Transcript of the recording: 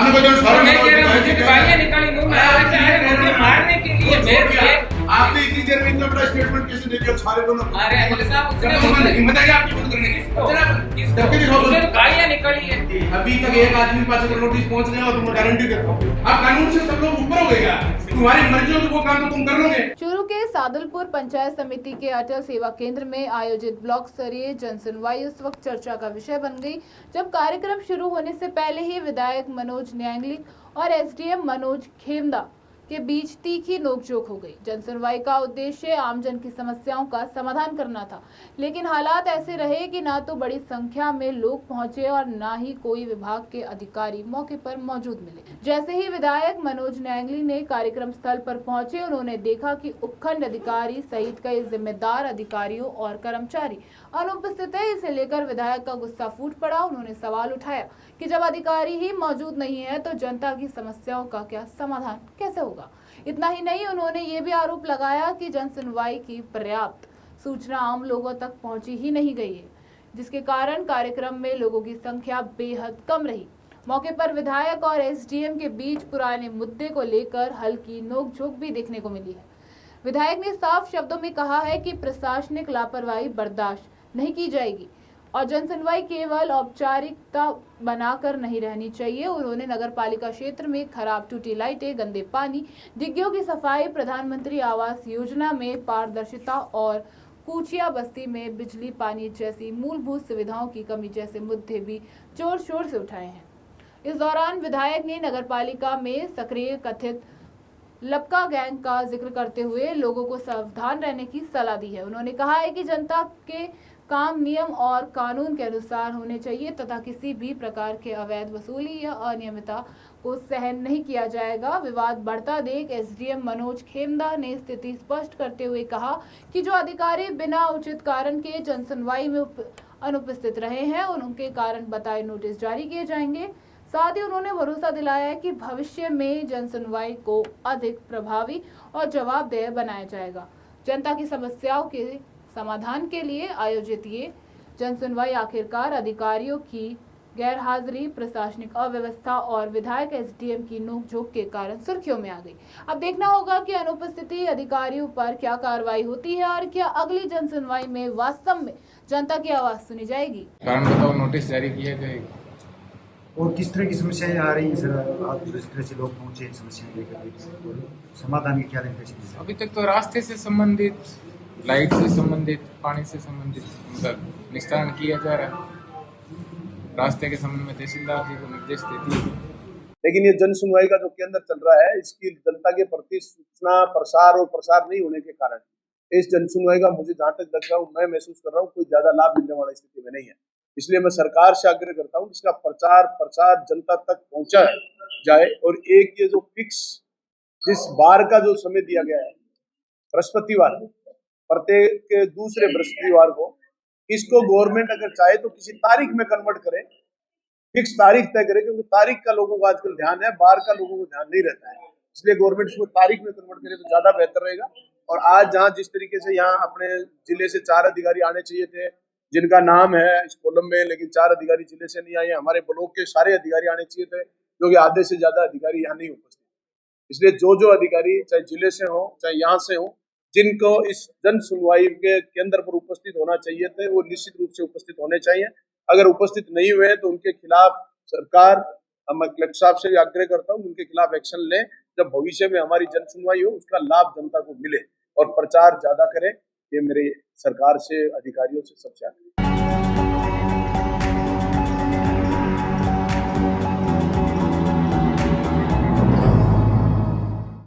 आपने कोई सारे मैं कह रहा हूं मुझे गालियां निकाली मुंह में आ रहे हैं मुझे मारने के लिए आपने इतनी देर में इतना बड़ा स्टेटमेंट कैसे दे दिया सारे दोनों? अरे एमएलए साहब उसने हिम्मत है कि आपकी मदद करने की? मुझे गालियां निकली है। अभी तक एक आदमी पास अगर नोटिस पहुंच गया तो मैं गारंटी देता हूं आप कानून से सब लोग ऊपर हो गए क्या? तुम्हारी मर्जी हो तो वो काम तो तुम कर लोगे। चूरू के सादुलपुर पंचायत समिति के अटल सेवा केंद्र में आयोजित ब्लॉक स्तरीय जनसुनवाई उस वक्त चर्चा का विषय बन गई जब कार्यक्रम शुरू होने से पहले ही विधायक मनोज न्यायंगलिक और एसडीएम मनोज खेमदा के बीच तीखी नोकझोंक हो गई। जनसुनवाई का उद्देश्य आमजन की समस्याओं का समाधान करना था, लेकिन हालात ऐसे रहे कि ना तो बड़ी संख्या में लोग पहुंचे और ना ही कोई विभाग के अधिकारी मौके पर मौजूद मिले। जैसे ही विधायक मनोज न्यायंगली ने कार्यक्रम स्थल पर पहुंचे, उन्होंने देखा कि उपखंड अधिकारी सहित कई जिम्मेदार अधिकारियों और कर्मचारी अनुपस्थित है। इसे लेकर विधायक का गुस्सा फूट पड़ा। उन्होंने सवाल उठाया कि जब अधिकारी ही मौजूद नहीं है तो जनता की समस्याओं का क्या समाधान कैसे होगा। इतना ही नहीं, उन्होंने ये भी आरोप लगाया कि जन सुनवाई की पर्याप्त सूचना आम लोगों तक पहुंची ही नहीं गई है, जिसके कारण कार्यक्रम में लोगों की संख्या बेहद कम रही। मौके पर विधायक और एसडीएम के बीच पुराने मुद्दे को लेकर हल्की नोकझोंक भी देखने को मिली है। विधायक ने साफ शब्दों में कहा है कि प्रशासनिक लापरवाही बर्दाश्त नहीं की जाएगी और जनसुनवाई केवल औपचारिकता बनाकर नहीं रहनी चाहिए। उन्होंने नगरपालिका क्षेत्र में खराब टूटी लाइटें, गंदे पानी, डिग्गियों की सफाई, प्रधानमंत्री आवास योजना में पारदर्शिता और कूचिया बस्ती में बिजली पानी जैसी मूलभूत सुविधाओं की कमी जैसे मुद्दे भी जोर शोर से उठाए हैं। इस दौरान विधायक ने नगरपालिका में सक्रिय कथित लपका गैंग का जिक्र करते हुए लोगों को सावधान रहने की सलाह दी है। उन्होंने कहा है कि जनता के काम नियम और कानून के अनुसार होने चाहिए तथा किसी भी प्रकार के अवैध वसूली या अनियमितता को सहन नहीं किया जाएगा। विवाद बढ़ता देख एसडीएम मनोज खेमदा ने स्थिति स्पष्ट करते हुए कहा कि जो अधिकारी बिना उचित कारण के जनसुनवाई में अनुपस्थित रहे हैं उनके कारण बताए नोटिस जारी किए जाएंगे। साथ ही उन्होंने भरोसा दिलाया कि भविष्य में जनसुनवाई को अधिक प्रभावी और जवाबदेह बनाया जाएगा। जनता की समस्याओं के समाधान के लिए आयोजित ये जनसुनवाई आखिरकार अधिकारियों की गैरहाजिरी, प्रशासनिक अव्यवस्था और विधायक एसडीएम की नोकझोंक के कारण सुर्खियों में आ गई। अब देखना होगा कि अनुपस्थिति अधिकारियों पर क्या कार्रवाई होती है और क्या अगली जनसुनवाई में वास्तव में जनता की आवाज सुनी जाएगी। कारण बताओ, नोटिस जारी किया जाएगा और किस तरह की समस्याएं आ रही हैं सर? आप जिस तरह से लोग पहुंचे समस्याएं लेकर समाधान के क्या निर्देश? अभी तक तो रास्ते से संबंधित, लाइट से संबंधित, पानी से संबंधित उनका निस्तारण किया जा रहा है। रास्ते के संबंध में तहसीलदार जी को निर्देश देती है। लेकिन ये जन सुनवाई का जो केंद्र चल रहा है इसकी जनता के प्रति सूचना प्रसार और प्रसार नहीं होने के कारण इस जन सुनवाई का मुझे जहाँ तक लग रहा हूँ, मैं महसूस कर रहा हूँ कोई ज्यादा लाभ मिलने वाली स्थिति में नहीं है। इसलिए मैं सरकार से आग्रह करता हूँ इसका प्रचार प्रसार जनता तक पहुंचा जाए और एक ये जो फिक्स जिस बार का जो समय दिया गया है बृहस्पतिवार, प्रत्येक दूसरे बृहस्पतिवार को, इसको गवर्नमेंट अगर चाहे तो किसी तारीख में कन्वर्ट करे, फिक्स तारीख तय करे, क्योंकि तारीख का लोगों को आजकल ध्यान है, बार का लोगों को ध्यान नहीं रहता है। इसलिए गवर्नमेंट इसको तारीख में कन्वर्ट करे तो ज्यादा बेहतर रहेगा। और आज जहाँ जिस तरीके से यहाँ अपने जिले से 4 अधिकारी आने चाहिए थे जिनका नाम है इस कॉलम में, लेकिन 4 अधिकारी जिले से नहीं आए। हमारे ब्लॉक के सारे अधिकारी आने चाहिए थे, क्योंकि आधे से ज्यादा अधिकारी यहाँ नहीं उपस्थित। इसलिए जो अधिकारी चाहे जिले से हो चाहे यहाँ से हो, जिनको इस जन सुनवाई के केंद्र पर उपस्थित होना चाहिए थे वो निश्चित रूप से उपस्थित होने चाहिए। अगर उपस्थित नहीं हुए तो उनके खिलाफ सरकार, मैं कलेक्टर साहब से भी आग्रह करता हूँ उनके खिलाफ एक्शन लें, जब भविष्य में हमारी जन सुनवाई हो उसका लाभ जनता को मिले और प्रचार ज्यादा करें। ये मेरे सरकार से, अधिकारियों से सबसे आग्रह।